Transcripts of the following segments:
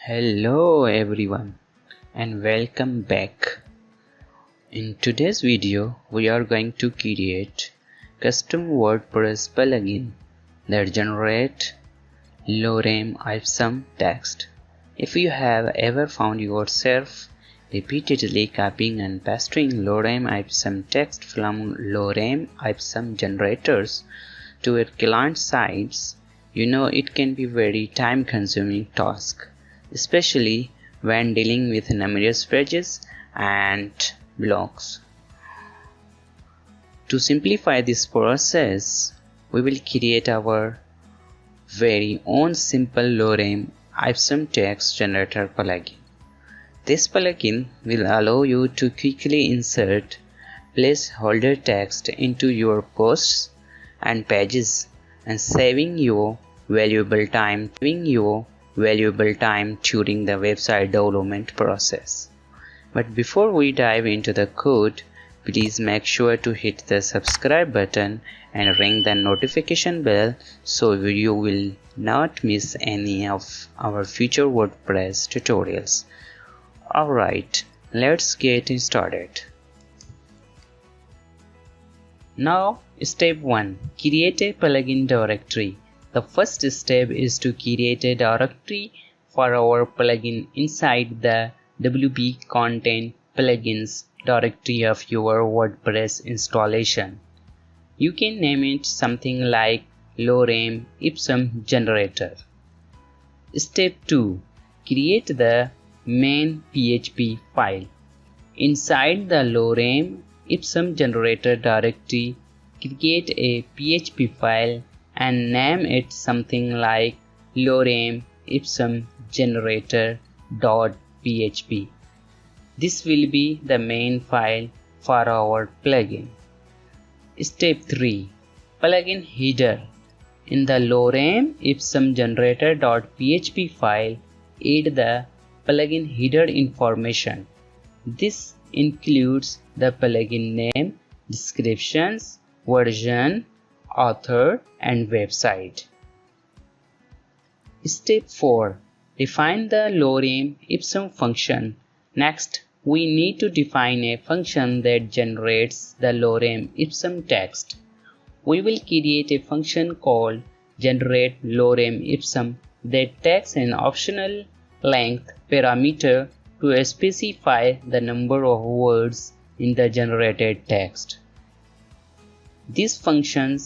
Hello everyone and welcome back. In today's video we are going to create custom WordPress plugin that generate Lorem Ipsum text. If you have ever found yourself repeatedly copying and pasting Lorem Ipsum text from Lorem Ipsum generators to your client sites, you know it can be very time-consuming task, especially when dealing with numerous pages and blocks. To simplify this process, we will create our very own simple Lorem Ipsum text generator plugin. This plugin will allow you to quickly insert placeholder text into your posts and pages and saving you valuable time during the website development process. But before we dive into the code, please make sure to hit the subscribe button and ring the notification bell so you will not miss any of our future WordPress tutorials. Alright, let's get started. Now, step 1. Create a plugin directory. The first step is to create a directory for our plugin inside the WP Content Plugins directory of your WordPress installation. You can name it something like Lorem Ipsum Generator. Step 2. Create the main PHP file. Inside the Lorem Ipsum Generator directory, create a PHP file and name it something like LoremIpsumGenerator.php. This will be the main file for our plugin. Step 3. Plugin header. In the LoremIpsumGenerator.php file, add the plugin header information. This includes the plugin name, descriptions, version, author, and website. Step 4. Define the Lorem Ipsum function. Next, we need to define a function that generates the Lorem Ipsum text. We will create a function called generate Lorem Ipsum that takes an optional length parameter to specify the number of words in the generated text. This function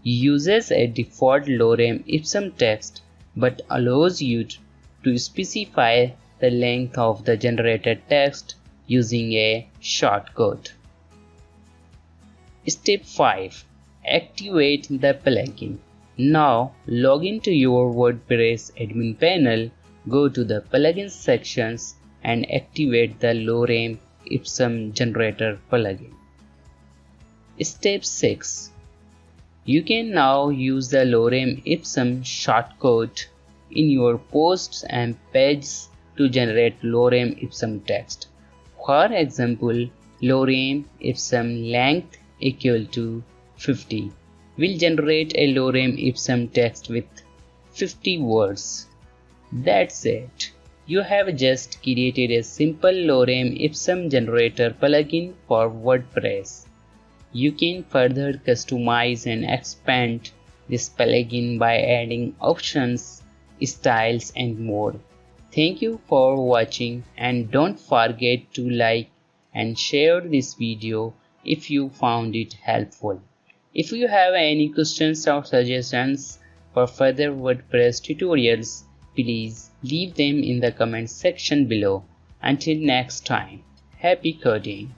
uses a default Lorem Ipsum text but allows you to specify the length of the generated text using a shortcut. Step 5. Activate the plugin. Now log into your WordPress admin panel, go to the plugins sections and activate the Lorem Ipsum Generator plugin. Step 6. You can now use the Lorem Ipsum shortcut in your posts and pages to generate Lorem Ipsum text. For example, Lorem Ipsum length equal to 50 will generate a Lorem Ipsum text with 50 words. That's it. You have just created a simple Lorem Ipsum Generator plugin for WordPress. You can further customize and expand this plugin by adding options, styles, and more. Thank you for watching and don't forget to like and share this video if you found it helpful. If you have any questions or suggestions for further WordPress tutorials, please leave them in the comment section below. Until next time, happy coding!